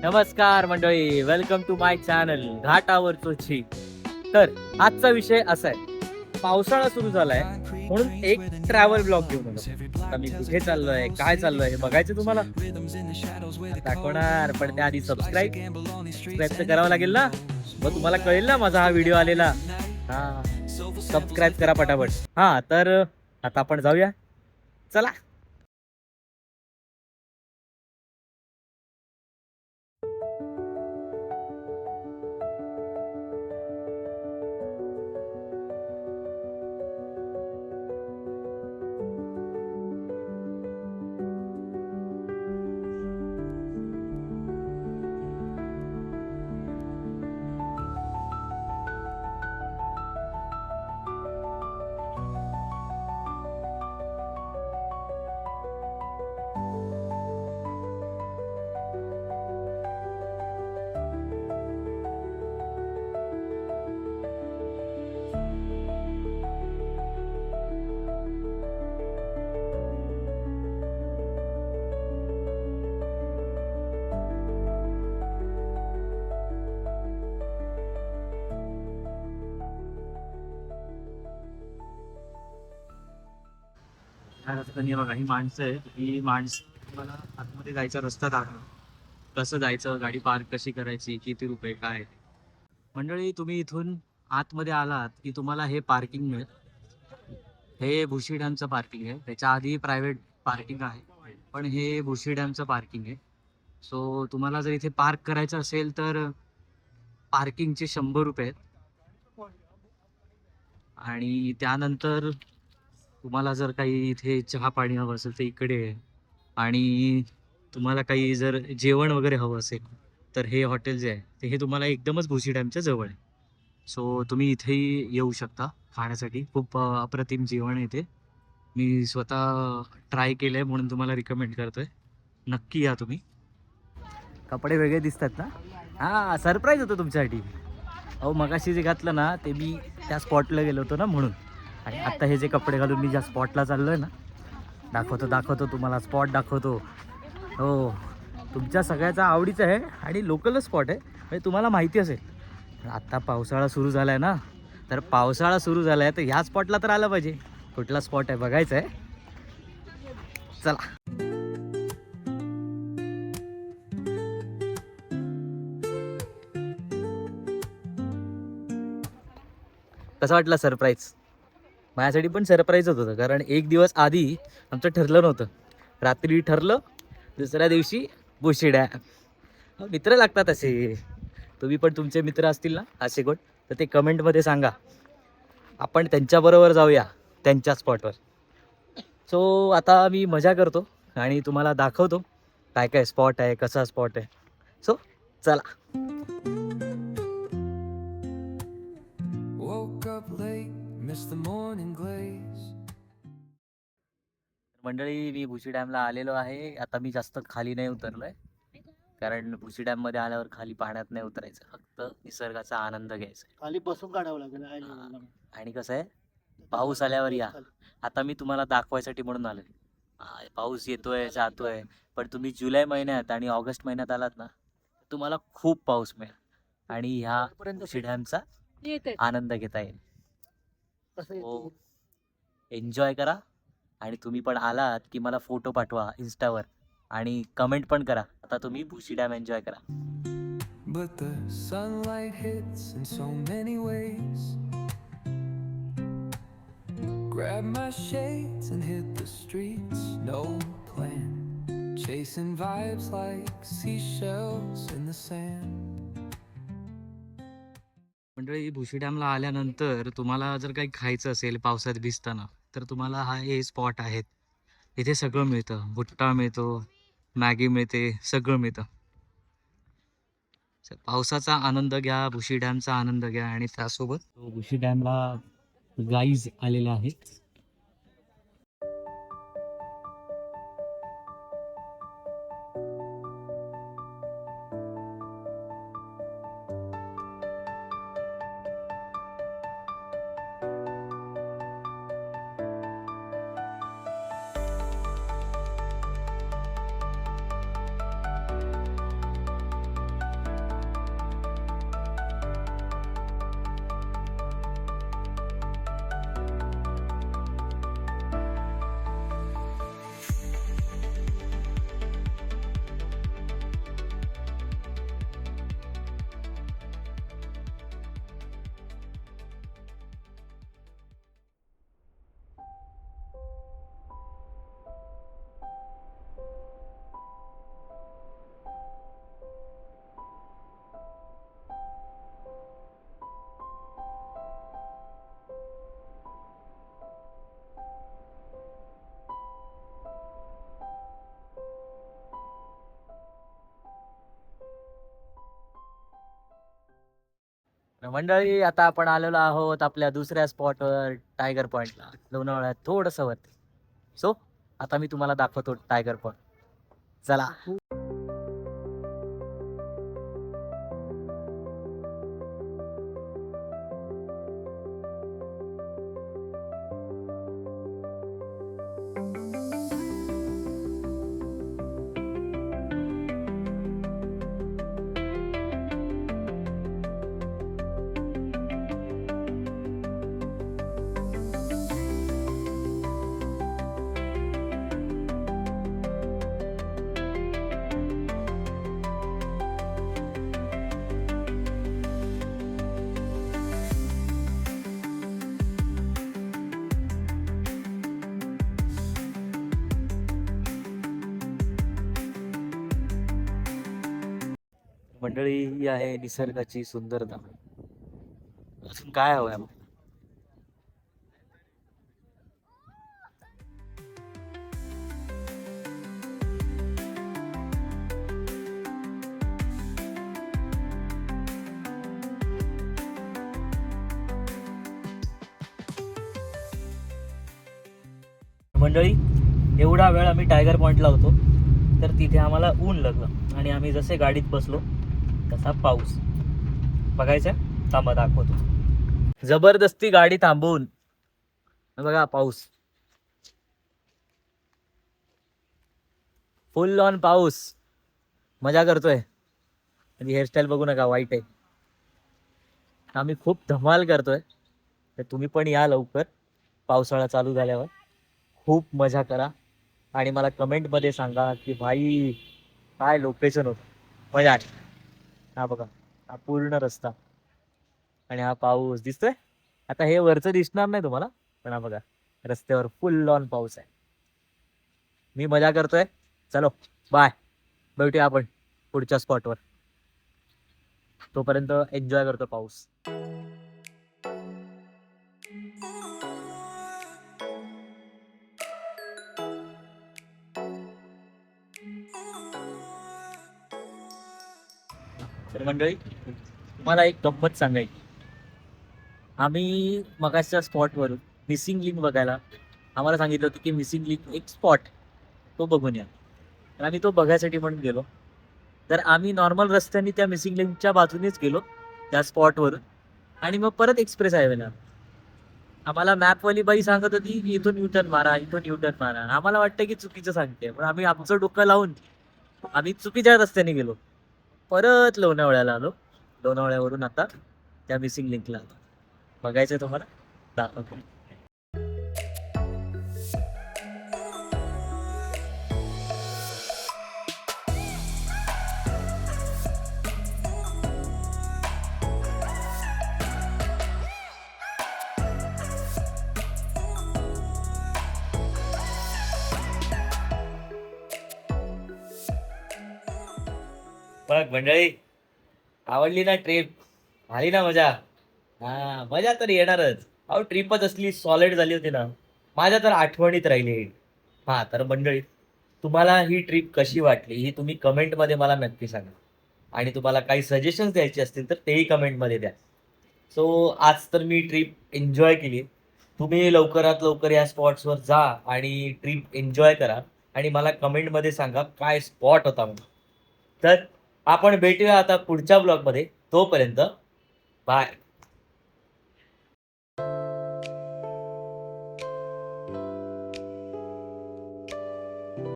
नमस्कार मंडळी, welcome to my channel घाटावरचो छी. तर आजचा विषय असा आहे, पावसाळा सुरू झालाय म्हणून एक ट्रॅव्हल ब्लॉग घेऊन आलो. आता मी कुठे चाललोय, काय चाललोय हे बघायचं तुम्हाला दाखवणार, पण त्याआधी सबस्क्राईब तर करावं लागेल ना. मग तुम्हाला कळेल ना माझा हा व्हिडिओ आलेला. हा, सबस्क्राईब करा पटापट. हा तर आता आपण जाऊया, चला. बघा, ही माणसं आहेत. ही माणसं मला आतमध्ये जायचा रस्ता दाखव, कसं जायचं, गाडी पार्क कशी करायची, किती रुपये काय. मंडळी, तुम्ही इथून आतमध्ये आलात की तुम्हाला हे पार्किंग मिळेल. हे भुशी डॅमचं पार्किंग आहे. त्याच्या आधी प्रायव्हेट पार्किंग आहे, पण हे भुशी डॅमचं पार्किंग आहे. सो तुम्हाला जर इथे पार्क करायचं असेल तर पार्किंगचे 100 रुपये आहेत. आणि त्यानंतर तुम्हाला जर काही इथे चहा पाणी हवं असेल तर इकडे आहे. आणि तुम्हाला काही जर जेवण वगैरे हवं असेल तर हे हॉटेल जे आहे ते हे तुम्हाला एकदमच भुशी डॅमच्या जवळ आहे. सो तुम्ही इथेही येऊ शकता खाण्यासाठी. खूप अप्रतिम जेवण आहे इथे. मी स्वतः ट्राय केलं आहे म्हणून तुम्हाला रिकमेंड करतोय. नक्की या तुम्ही. कपडे वेगळे दिसतात ना. हां, सरप्राईज होतं तुमच्यासाठी. अहो, मगाशी जे घातलं ना ते मी त्या स्पॉटला गेलो होतो ना म्हणून. आणि आत्ता हे जे कपडे घालून मी ज्या स्पॉटला चाललो आहे ना, दाखवतो तुम्हाला, स्पॉट दाखवतो. हो, तुमच्या सगळ्याचा आवडीचं आहे आणि लोकलच स्पॉट आहे, म्हणजे तुम्हाला माहिती असेल. पण आत्ता पावसाळा सुरू झाला आहे ना, तर पावसाळा सुरू झाला आहे तर ह्या स्पॉटला तर आलं पाहिजे. कुठला स्पॉट आहे बघायचं आहे, चला. कसं वाटलं सरप्राईज? माझ्यासाठी पण सरप्राईजच होतं, कारण एक दिवस आधी आमचं ठरलं नव्हतं. रात्री ठरलं, दुसऱ्या दिवशी भुशी डॅम. मित्र लागतात असे. तुम्ही पण तुमचे मित्र असतील ना असे कोण, तर ते कमेंटमध्ये सांगा, आपण त्यांच्याबरोबर जाऊया त्यांच्या स्पॉटवर. सो आता मी मजा करतो आणि तुम्हाला दाखवतो काय काय स्पॉट आहे, कसा स्पॉट आहे. सो चला. Woke up late, missed the morning glaze. मंडळी, मी भुशी डॅमला आलेलो आहे. आता मी जास्त खाली नाही उतरलोय, कारण भुशी डॅम मध्ये आल्यावर खाली पाण्यात नाही उतरायचं, फक्त निसर्गाचा आनंद घ्यायचा. खाली बसून काढावं लागेल. आणि कसं आहे, पाऊस आल्यावर या. आता मी तुम्हाला दाखवायसाठी म्हणून आलोय. पाऊस येतोय जातोय, पण तुम्ही जुलै महिन्यात आणि ऑगस्ट महिन्यात आलात ना, तुम्हाला खूप पाऊस मिळेल आणि ह्या भुशी डॅमचा आनंद घेता येईल. हो, एन्जॉय करा. आणि तुम्ही पण आलात की मला फोटो पाठवा इंस्टावर आणि कमेंट पण करा. आता तुम्ही भुशी डॅम एन्जॉय करा. But the sunlight hits in so many ways. Grab my shades and hit the streets, no plan. Chasing vibes like seashells in the sand. मंडळी, भुशी डॅमला आल्यानंतर तुम्हाला जर काही खायचं असेल पावसात भिजताना, तर तुम्हाला हे स्पॉट आहेत. इथे सगळं मिळतं. भुट्टा मिळतो, मॅगी मिळते, सगळं मिळतं. पावसाचा आनंद घ्या, भुशी डॅमचा आनंद घ्या. आणि त्यासोबत भुशी डॅमला गाईज आलेले आहेत. मंडळी आता आपण आलेलो आहोत आपल्या दुसऱ्या स्पॉटवर, टायगर पॉइंटला, लोणावळ्यात थोडंसं वरती. सो आता मी तुम्हाला दाखवतो टायगर पॉइंट. चला. मंडळी ही आहे निसर्गाची सुंदरता. अजून काय हवंय? मंडळी एवढा वेळ आम्ही टायगर पॉइंटला होतो, तर तिथे आम्हाला ऊन लागलं आणि आम्ही जसे गाडीत बसलो तसा पाऊस बघायचा. थांबा दाखवतो. जबरदस्ती गाडी थांबवून बघा पाऊस, फुल ऑन पाऊस. मजा करतोय. आणि हेअरस्टाईल बघू नका, वाईट आहे. आम्ही खूप धमाल करतोय. तर तुम्ही पण या लवकर, पावसाळा चालू झाल्यावर खूप मजा करा. आणि मला कमेंटमध्ये सांगा की भाई काय लोकेशन होतं, मजा आली. हा बघा, हा पूर्ण रस्ता आणि हा पाऊस दिसतोय. आता हे वरचं दिसणार नाही तुम्हाला, पण हा बघा रस्त्यावर फुल ऑन पाऊस आहे. मी मजा करतोय. चलो बाय, भेटूया आपण पुढच्या स्पॉटवर. तोपर्यंत एन्जॉय करतो पाऊस. तर मंडळी तुम्हाला एक गंमत सांगायची. आम्ही मगाच्या स्पॉटवरून मिसिंग लिंक बघायला आम्हाला सांगितलं होतं की मिसिंग लिंक एक स्पॉट तो बघून या. तर आम्ही तो बघायसाठी पण गेलो. तर आम्ही नॉर्मल रस्त्याने त्या मिसिंग लिंकच्या बाजूनेच गेलो त्या स्पॉटवरून आणि मग परत एक्सप्रेस हायवेला. आम्हाला मॅपवाली बाई सांगत होती की इथून युटर्न मारा, इथून युटर्न मारा. आम्हाला वाटतं की चुकीचं सांगते, पण आम्ही आमचं डोकं लावून आम्ही चुकीच्या रस्त्याने गेलो. परत लोणावळ्याला आलो. लोणावळ्यावरून आता त्या मिसिंग लिंकला आलो. बघायचंय तुम्हाला, दाखवतो. बघ मंडळी, आवडली ना ट्रिप? आली ना मजा? हा, मजा तर येणारच. अहो ट्रिपच असली सॉलिड झाली होती ना, माझ्या तर आठवणीत राहिली. हा तर मंडळी, तुम्हाला ही ट्रिप कशी वाटली ही तुम्ही कमेंटमध्ये मला नक्की सांगा. आणि तुम्हाला काही सजेशन्स द्यायचे असतील तर तेही कमेंटमध्ये द्या. सो आज तर मी ट्रिप एन्जॉय केली. तुम्ही लवकरात लवकर या स्पॉट्सवर जा आणि ट्रिप एन्जॉय करा. आणि मला कमेंटमध्ये सांगा काय स्पॉट होता म्हणून. तर आपण भेटूया आता पुढच्या ब्लॉगमध्ये. तोपर्यंत बाय.